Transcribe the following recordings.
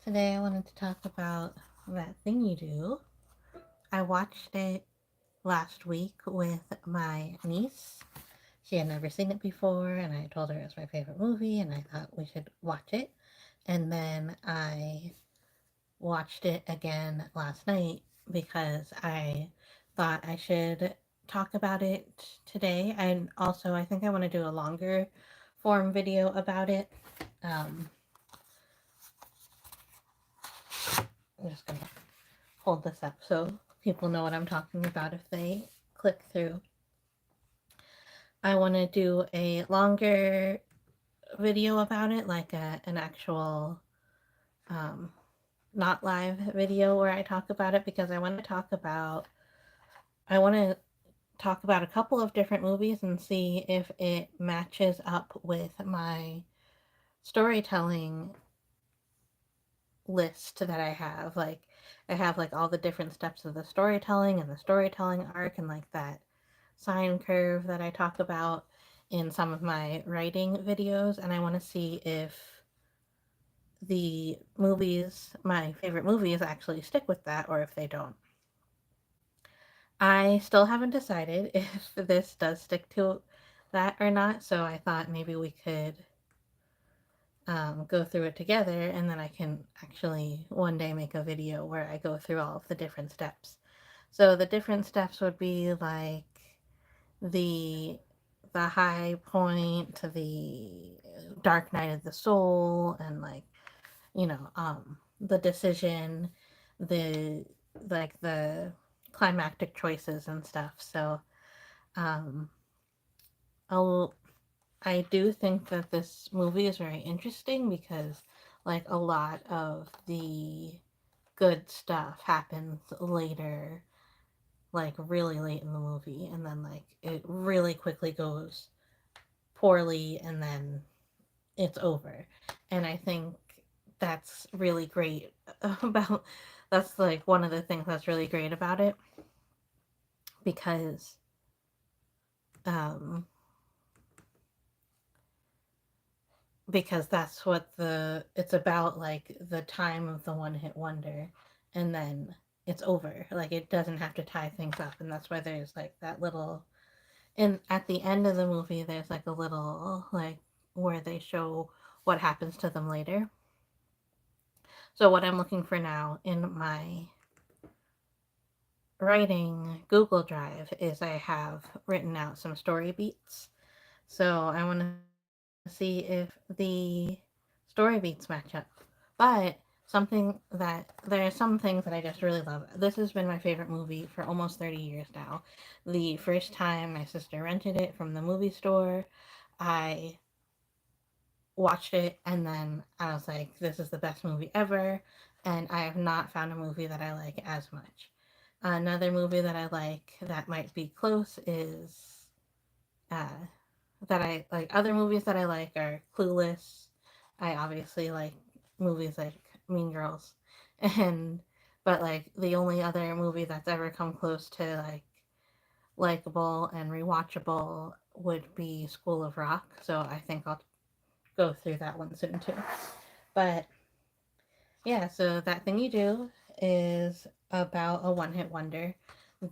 Today I wanted to talk about That Thing You Do. I watched it last week with my niece. She had never seen it before, and I told her it was my favorite movie, and I thought we should watch it. And then I watched it again last night because I thought I should talk about it today. And also, I think I want to do a longer form video about it. Um, I'm just going to hold this up so people know what I'm talking about if they click through. I want to do a longer video about it, like an actual, um, not live video where I talk about it because I want to talk about a couple of different movies and see if it matches up with my storytelling list that I have. Like, I have like all the different steps of the storytelling and the storytelling arc and like that sine curve that I talk about in some of my writing videos, and I want to see if the movies, my favorite movies, actually stick with that or if they don't. I still haven't decided if this does stick to that or not, so I thought maybe we could go through it together and then I can actually one day make a video where I go through all of the different steps. So the different steps would be like the the high point to the dark night of the soul and like the decision, the the climactic choices and stuff. So um I'll I do think that this movie is very interesting because like a lot of the good stuff happens later, like really late in the movie, and then like it really quickly goes poorly and then it's over. And I think that's really great about that's like one of the things that's really great about it because um that's what the it's about, like the time of the one hit wonder, and then it's over. Like it doesn't have to tie things up, and that's why there's like that little and at the end of the movie there's like a little like where they show what happens to them later. So what I'm looking for now in my writing Google Drive is I have written out some story beats. So I want to see if the story beats match up. But there are some things that I just really love. This has been my favorite movie for almost 30 years now. The first time my sister rented it from the movie store, I watched it and then I was like, this is the best movie ever. And I have not found a movie that I like as much. Another movie that I like that might be close is uh, that I like. Other movies that I like are Clueless. I obviously like movies like Mean Girls, and but like the only other movie that's ever come close to like likable and rewatchable would be School of Rock. So I think I'll go through that one soon too. But yeah, so That Thing You Do is about a one hit wonder.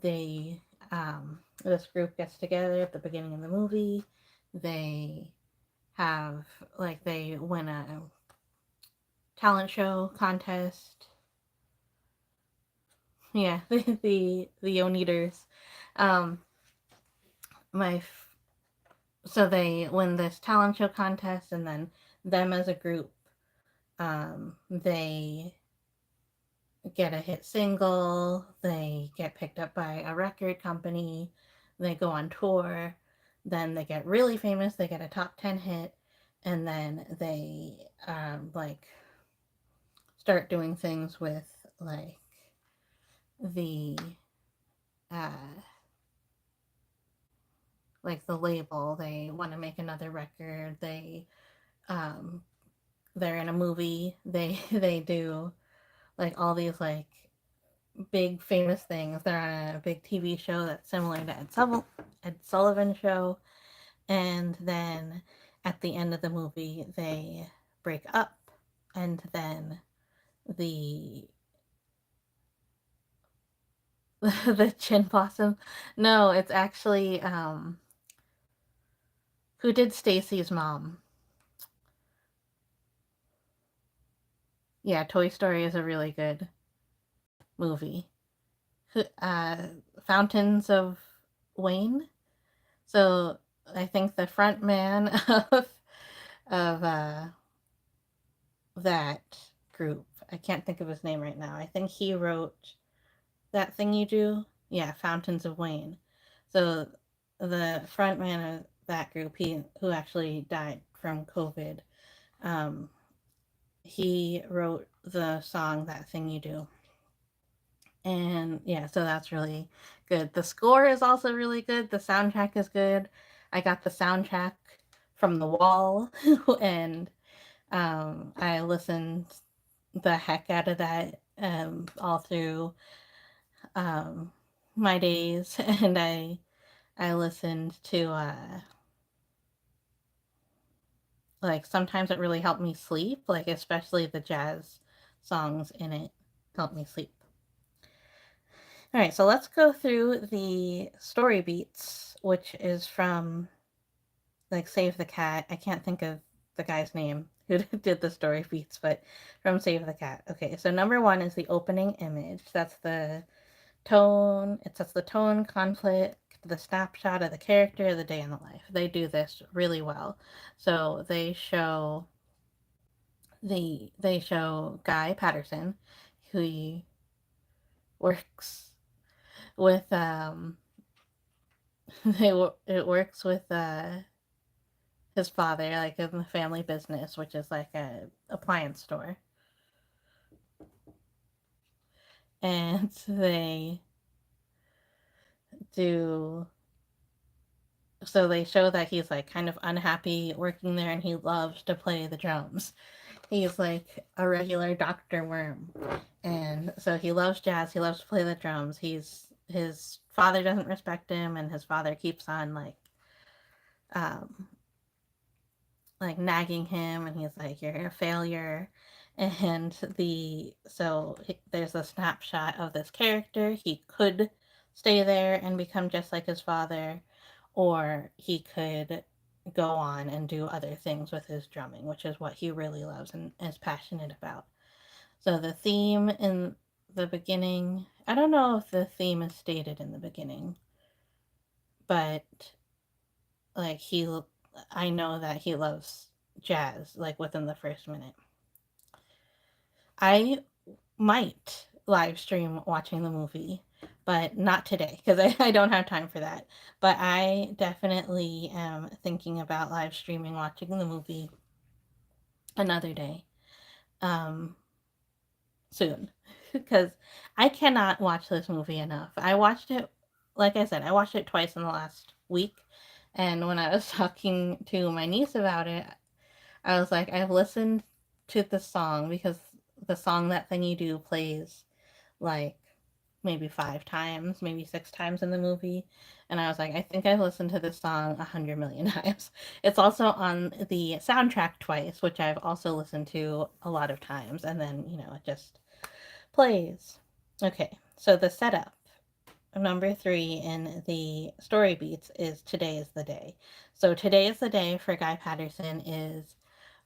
They this group gets together at the beginning of the movie. They have like they win a talent show contest. Yeah, the Oneaters. Um, my so they win this talent show contest, and then them as a group, they get a hit single, they get picked up by a record company, they go on tour, then they get really famous, they get a top 10 hit, and then they like start doing things with like the uh the label. They want to make another record. Um they're in a movie. They do like all these like big famous things. They're on a big TV show that's similar to Ed Sullivan show, and then at the end of the movie they break up, and then the the Chin Blossom. No, it's actually who did Stacy's mom. Yeah, Toy Story is a really good movie. Uh, Fountains of Wayne. So I think the front man of that group. I can't think of his name right now. I think he wrote That Thing You Do. Yeah, Fountains of Wayne. So the front man of that group, he who actually died from COVID, um, he wrote the song That Thing You Do. And yeah, so that's really good. The score is also really good. The soundtrack is good. I got the soundtrack from the wall and I listened the heck out of that all through um, my days, and I listened to like sometimes it really helped me sleep, like especially the jazz songs in it helped me sleep. All right, so let's go through the story beats, which is from like Save the Cat. I can't think of the guy's name who did the story beats, but from Save the Cat. Okay, so number one is the opening image. That's the tone. It sets the tone, conflict, the snapshot of the character, the day in the life. They do this really well. So they show Guy Patterson, who works with it works with his father, like in the family business, which is like a appliance store, and do they show that he's like kind of unhappy working there, and he loves to play the drums. He's like a regular Dr. Worm. And so he loves jazz, he loves to play the drums. His father doesn't respect him, and his father keeps on um like nagging him, and he's like, you're a failure. And there's a snapshot of this character. He could stay there and become just like his father, or he could go on and do other things with his drumming, which is what he really loves and is passionate about. So the theme in the beginning, I don't know if the theme is stated in the beginning, but like I know that he loves jazz like within the first minute. I might live stream watching the movie, but not today because I don't have time for that. But I definitely am thinking about live streaming watching the movie another day um, soon because I cannot watch this movie enough. I watched it, like I said, I watched it twice in the last week. And when I was talking to my niece about it, I was like, I've listened to the song because the song That Thing You Do plays like maybe 5 times, maybe 6 times in the movie. And I was like, I think I've listened to this song 100 million times. It's also on the soundtrack twice, which I've also listened to a lot of times. And then, it just plays. Okay, so the setup. Number three in the story beats is Today is the Day. So today is the day for Guy Patterson is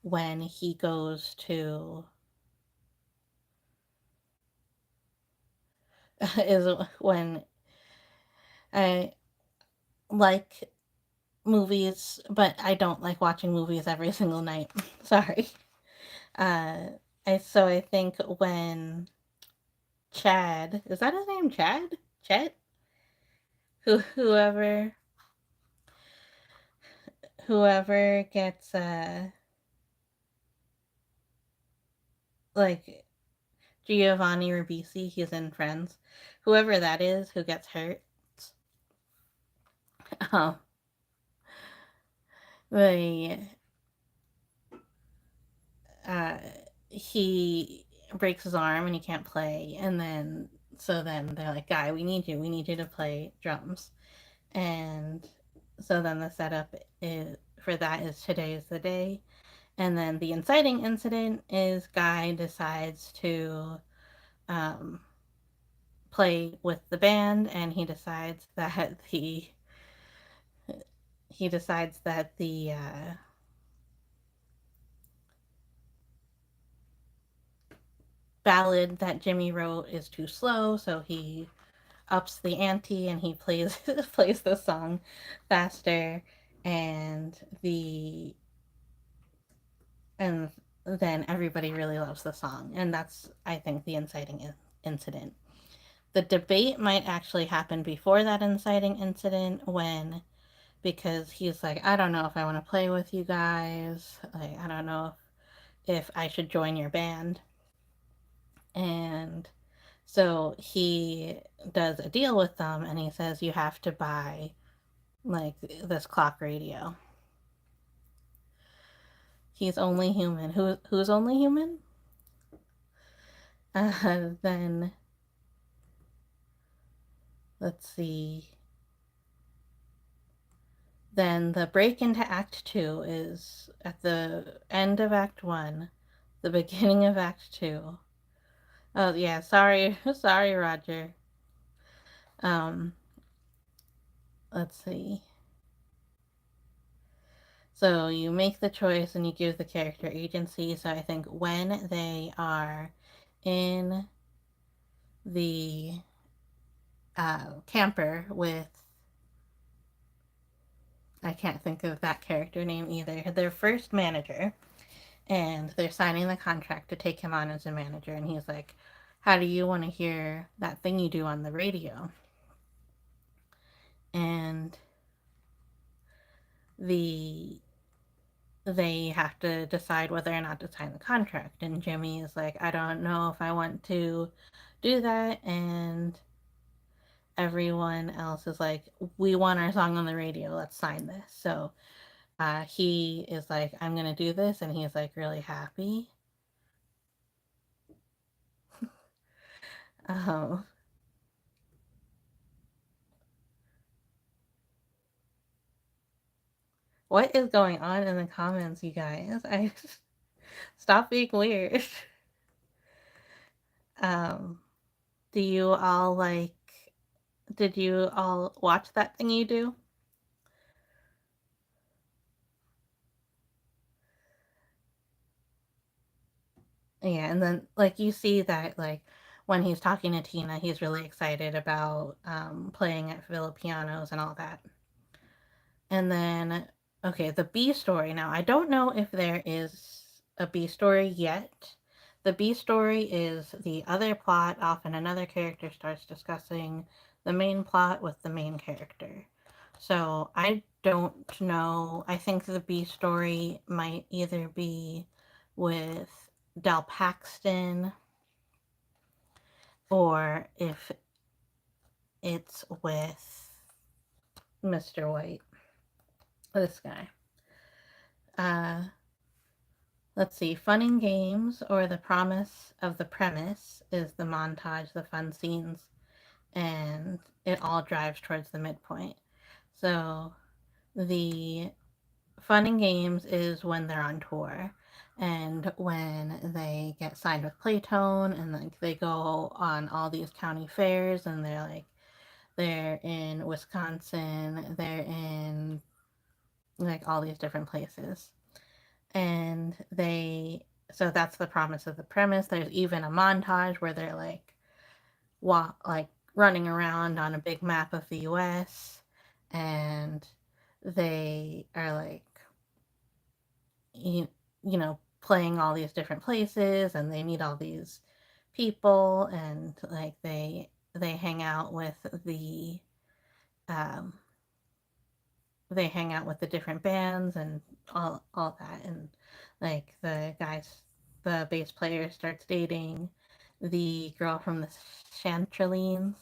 when he goes to is when I like movies, but I don't like watching movies every single night. Sorry. Uh, I think when Chad, is that his name? Chad? Chet? Whoever gets like Giovanni Ribisi, he's in Friends. Whoever that is who gets hurt, um, they uh, he breaks his arm and he can't play, and then they're like, "Guy, we need you to play drums," and so then the setup is for that is Today is the Day, And then the inciting incident is Guy decides to um, play with the band, and he decides that the ballad that Jimmy wrote is too slow, so he ups the ante and he plays plays the song faster, and the and then everybody really loves the song, and that's, I think, the inciting incident. The debate might actually happen before that inciting incident, when because he's like, I don't know if I want to play with you guys, like I don't know if I should join your band. And so he does a deal with them, and he says you have to buy like this clock radio. He's only human. Who's only human? Then let's see. Then the break into Act 2 is at the end of Act 1, the beginning of Act 2. Oh yeah, sorry, sorry, Roger. Um, let's see. So you make the choice and you give the character agency. So I think when they are in the camper with, I can't think of that character name either, their first manager, and they're signing the contract to take him on as a manager, and he's like, how do you want to hear that thing you do on the radio? And the they have to decide whether or not to sign the contract, and Jimmy is like, I don't know if I want to do that, and everyone else is like, we want our song on the radio, let's sign this. So he is like, I'm gonna do this, and he's like really happy. um, what is going on in the comments, you guys? I stop being weird. um, do you all like did you all watch that thing you do? Yeah, and then like you see that like when he's talking to Tina, he's really excited about playing at Filipianos and all that. And then okay, the B story. Now, I don't know if there is a B story yet. The B story is the other plot. Often another character starts discussing the main plot with the main character. So I don't know. I think the B story might either be with Del Paxton, or if it's with Mr. White, this guy. Uh, let's see. Fun and Games, or The Promise of the Premise, is the montage, the fun scenes, and it all drives towards the midpoint. So the Fun and Games is when they're on tour, and when they get signed with Playtone, and like they go on all these county fairs, and they're in Wisconsin, they're in like all these different places. And so that's the promise of the premise. There's even a montage where they're like running around on a big map of the US, and they are like you know playing all these different places, and they meet all these people, and like they hang out with the um they hang out with the different bands and all that, and like the bass player starts dating the girl from the Chantrellines.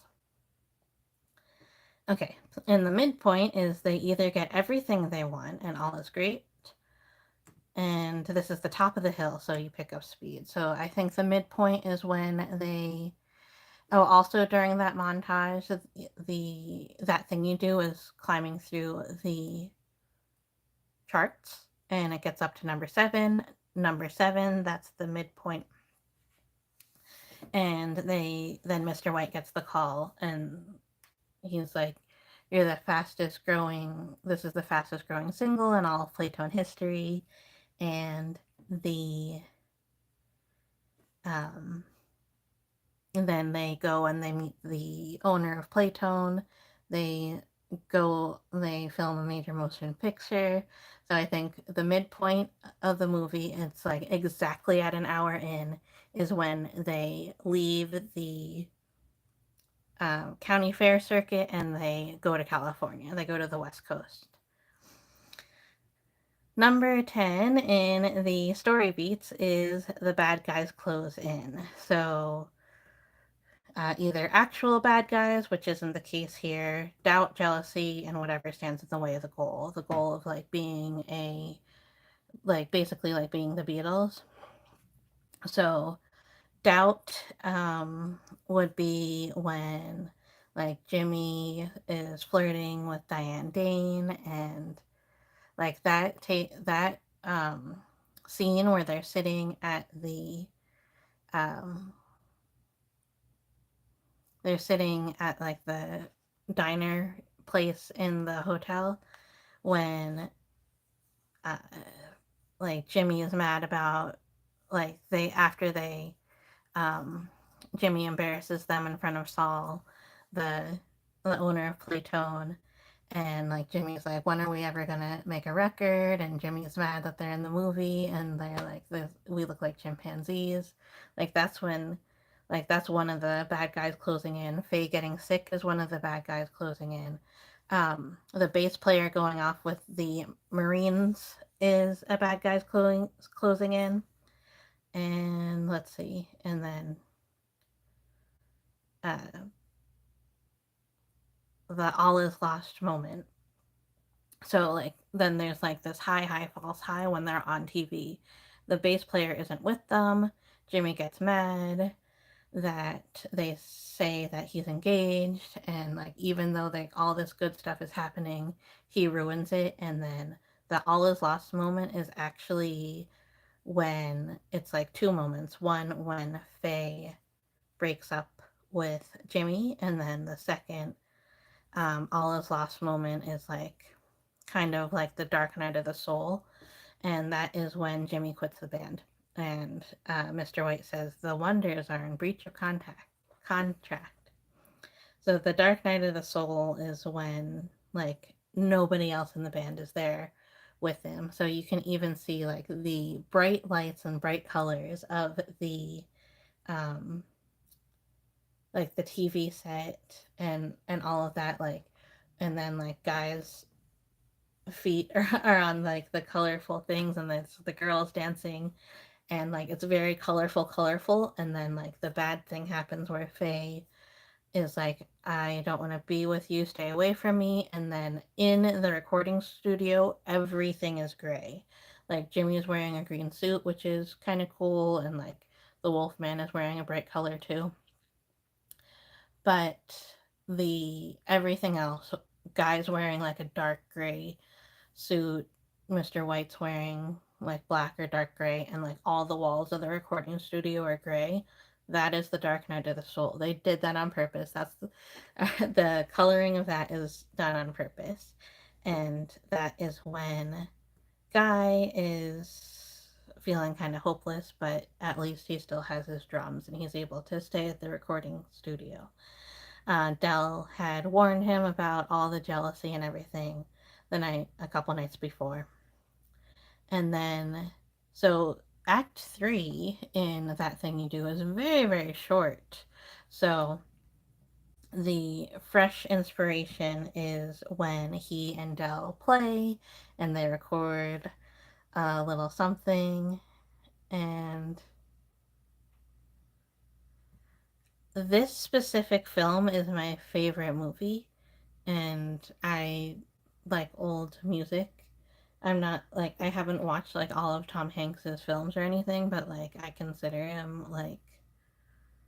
Okay, and the midpoint is they either get everything they want and all is great, and this is the top of the hill, so you pick up speed. So I think the midpoint is when they also during that montage, that thing you do is climbing through the charts, and it gets up to number 7. Number 7, that's the midpoint. And then Mr. White gets the call, and he's like, "You're the fastest growing. This is the fastest growing single in all of Playtone history." And the um, and then they go and they meet the owner of Playtone. They they film a major motion picture. So I think the midpoint of the movie, it's like exactly at an hour in, is when they leave the county fair circuit and they go to California. They go to the West Coast. Number 10 in the story beats is the bad guys close in. So either actual bad guys, which isn't the case here, doubt, jealousy, and whatever stands in the way of the goal. The goal of like being basically like being the Beatles. So doubt would be when like Jimmy is flirting with Diane Dane, and like that scene where they're sitting at um like the diner place in the hotel when uh, like Jimmy is mad about like they after they Jimmy embarrasses them in front of Saul, the the owner of Playtone, and like Jimmy's like, when are we ever gonna make a record? And Jimmy's mad that they're in the movie and they're like, we look like chimpanzees. Like that's one of the bad guys closing in. Faye getting sick is one of the bad guys closing in. The bass player going off with the Marines is a bad guy's closing in. And let's see, and then uh, the all is lost moment. So like then there's like this high false high when they're on TV. The bass player isn't with them. Jimmy gets mad that they say that he's engaged, and like even though like all this good stuff is happening, he ruins it. And then the all is lost moment is actually when it's like two moments. One when Faye breaks up with Jimmy, and then the second all is lost moment is like kind of like the dark night of the soul, and that is when Jimmy quits the band. And Mr. White says the Wonders are in breach of contract. So the dark night of the soul is when like nobody else in the band is there with him. So you can even see like the bright lights and bright colors of um the TV set and all of that, like, and then like guys feet are on like the colorful things, and it's the girls dancing, and like it's very colorful, and then like the bad thing happens where Faye is like, I don't want to be with you, stay away from me. And then in the recording studio everything is gray. Like Jimmy is wearing a green suit, which is kind of cool, and like the Wolfman is wearing a bright color too. But the everything else, guys wearing like a dark gray suit, Mr. White's wearing like black or dark gray, and like all the walls of the recording studio are gray. That is the Dark Night of the Soul. They did that on purpose. That's the coloring of that is done on purpose. And that is when Guy is feeling kind of hopeless, but at least he still has his drums and he's able to stay at the recording studio. Dell had warned him about all the jealousy and everything a couple nights before. And then, so Act 3 in That Thing You Do is very short. So the fresh inspiration is when he and Dell play and they record a little something. And this specific film is my favorite movie, and I like old music. I'm not like I haven't watched like all of Tom Hanks's films or anything, but like I consider him like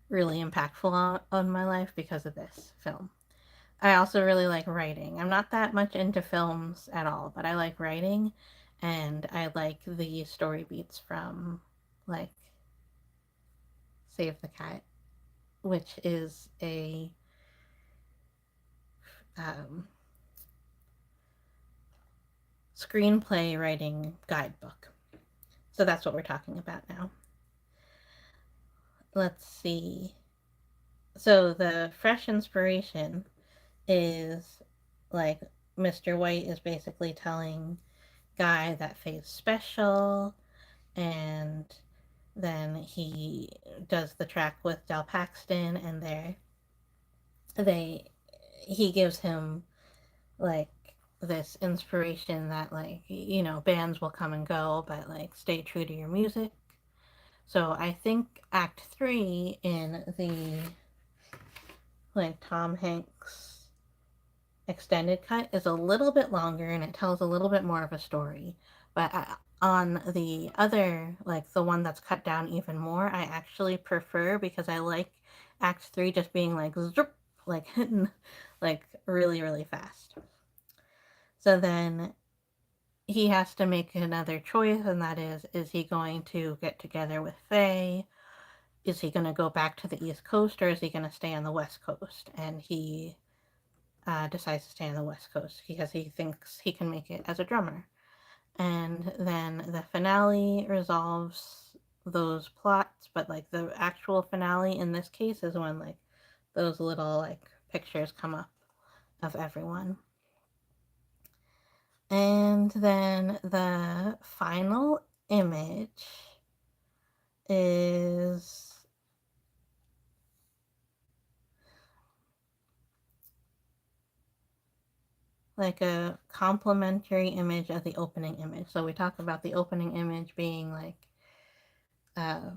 really impactful on my life because of this film. I also really like writing. I'm not that much into films at all, but I like writing, And I like the story beats from like Save the Cat, which is a um, screenplay writing guidebook. So that's what we're talking about now. Let's see. So the fresh inspiration is like Mr. White is basically telling Guy that Faye's special, and then he does the track with Del Paxton, and they he gives him like this inspiration that like bands will come and go, but like stay true to your music. So I think Act 3 in the like Tom Hanks extended cut is a little bit longer and it tells a little bit more of a story. But on the other, like the one that's cut down even more, I actually prefer, because I like Act 3 just being like zip, like hitting like really, really fast. So then he has to make another choice, and that is he going to get together with Faye? Is he going to go back to the East Coast, or is he going to stay on the West Coast? And he decides to stay on the West Coast because he thinks he can make it as a drummer. And then the finale resolves those plots, but like the actual finale in this case is when like those little like pictures come up of everyone. And then the final image is like a complementary image of the opening image. So we talk about the opening image being like uh,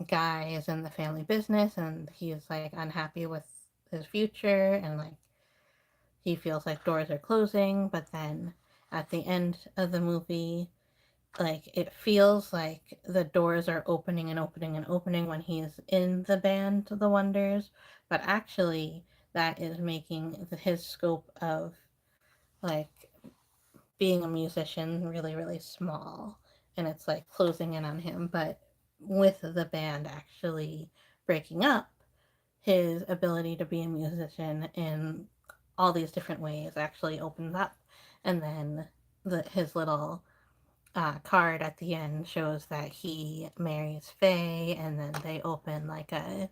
Guy is in the family business and he's like unhappy with his future, and like he feels like doors are closing, but then at the end of the movie, like it feels like the doors are opening and opening and opening when he's in the band The Wonders, but actually that is making his scope of like being a musician really, really small, and it's like closing in on him. But with the band actually breaking up, his ability to be a musician in all these different ways actually opens up. And then his little card at the end shows that he marries Faye, and then they open like a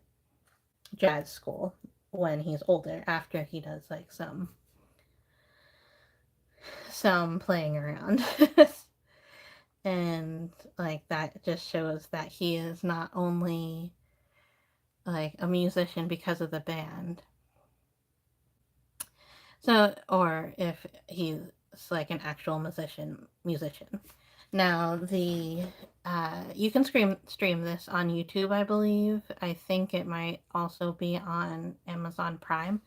jazz school when he's older, after he does like some playing around. And like that just shows that he is not only like a musician because of the band, so, or if he's like an actual musician. Now the you can stream this on YouTube, I believe. I think it might also be on Amazon Prime.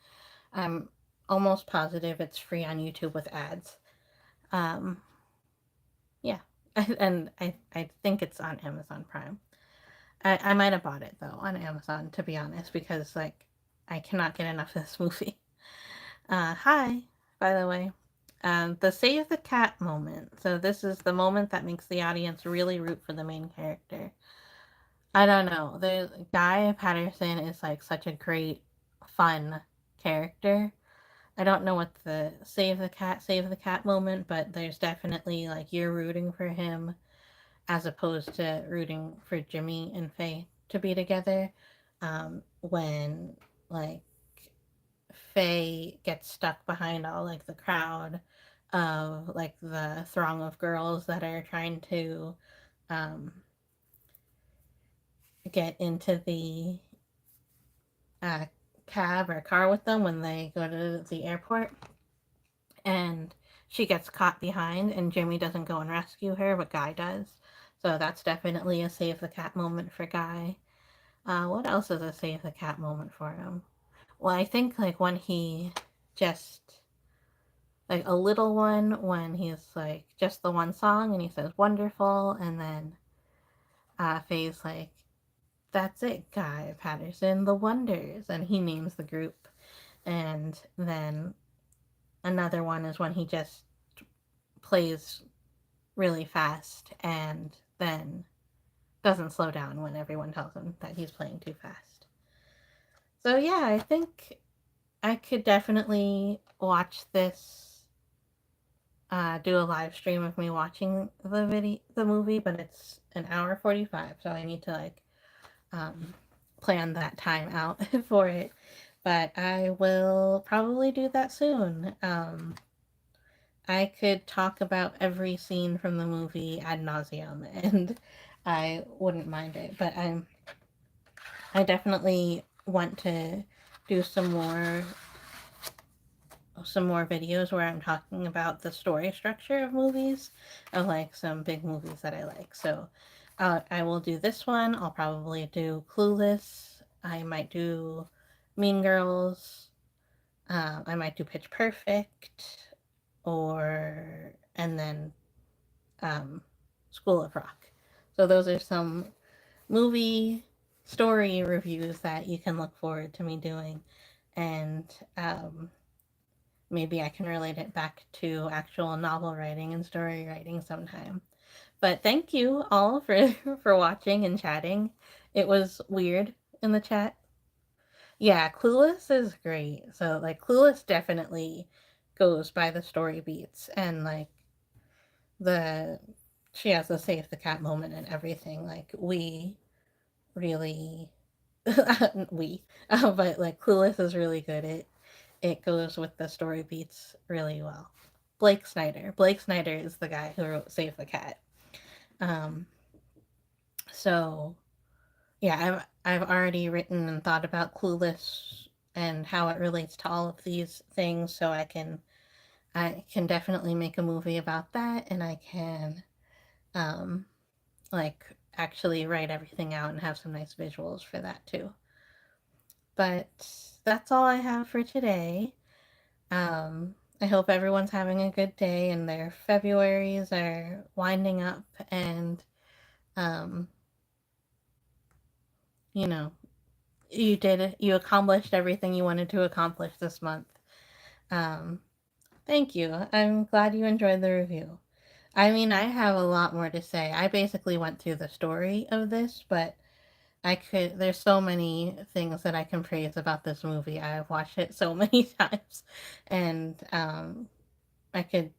I'm almost positive it's free on YouTube with ads. Um, yeah, and I think it's on Amazon Prime. I might have bought it though on Amazon, to be honest, because like I cannot get enough of this movie. Hi, by the way. The save the cat moment. So this is the moment that makes the audience really root for the main character. I don't know. The Guy Patterson is like such a great, fun character. I don't know what the save the cat moment, but there's definitely like you're rooting for him as opposed to rooting for Jimmy and Faye to be together. When like Faye gets stuck behind all like the crowd of like the throng of girls that are trying to um, get into the uh, cab or car with them when they go to the airport, and she gets caught behind, and Jimmy doesn't go and rescue her, but Guy does. So that's definitely a save the cat moment for Guy. What else is a save the cat moment for him? Well, I think like when he just like a little one, when he's like just the one song and he says wonderful, and then Faye's like, that's it, Guy Patterson, the Wonders, and he names the group. And then another one is when he just plays really fast and then doesn't slow down when everyone tells him that he's playing too fast. So yeah, I think I could definitely watch this, do a live stream of me watching the movie, but it's an hour 45, so I need to like um, plan that time out for it. But I will probably do that soon. I could talk about every scene from the movie ad nauseum, and I wouldn't mind it. But I definitely want to do some more videos where I'm talking about the story structure of movies, of like some big movies that I like. So I will do this one. I'll probably do Clueless. I might do Mean Girls. I might do Pitch Perfect, or and then um, School of Rock. So those are some movie story reviews that you can look forward to me doing, and maybe I can relate it back to actual novel writing and story writing sometime. But thank you all for for watching and chatting. It was weird in the chat. Yeah, Clueless is great. So like Clueless definitely goes by the story beats, and like the she has the save the cat moment and everything. Like we really we but like Clueless is really good. It goes with the story beats really well. Blake Snyder is the guy who wrote Save the Cat. Um, so yeah, I've already written and thought about Clueless and how it relates to all of these things, so I can definitely make a movie about that, and I can um like actually write everything out and have some nice visuals for that too. But that's all I have for today. I hope everyone's having a good day and their Februarys are winding up, and um, you know, you accomplished everything you wanted to accomplish this month. Um, Thank you. I'm glad you enjoyed the review. I mean, I have a lot more to say. I basically went through the story of this, but there's so many things that I can praise about this movie. I've watched it so many times, and I could,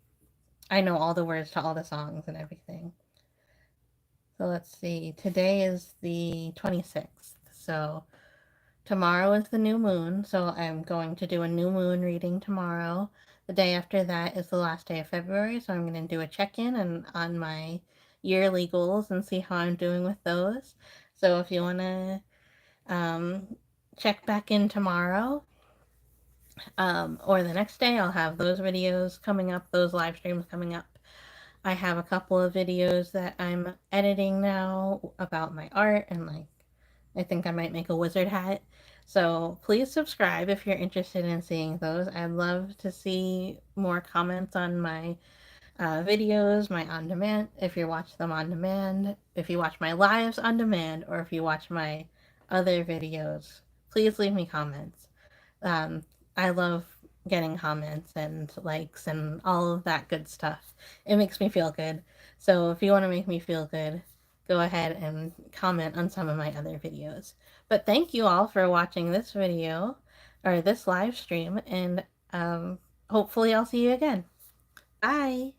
I know all the words to all the songs and everything. So let's see. Today is the 26th. So tomorrow is the new moon. So I'm going to do a new moon reading tomorrow. The day after that is the last day of February. So I'm going to do a check in and on my yearly goals and see how I'm doing with those. So if you want to check back in tomorrow, or the next day, I'll have those videos coming up, those live streams coming up. I have a couple of videos that I'm editing now about my art, and like I think I might make a wizard hat. So please subscribe if you're interested in seeing those. I'd love to see more comments on my videos, my on demand, if you watch them on demand, if you watch my lives on demand, or if you watch my other videos. Please leave me comments. Um, I love getting comments and likes and all of that good stuff. It makes me feel good. So if you want to make me feel good, go ahead and comment on some of my other videos. But thank you all for watching this video or this live stream, and hopefully I'll see you again. Bye.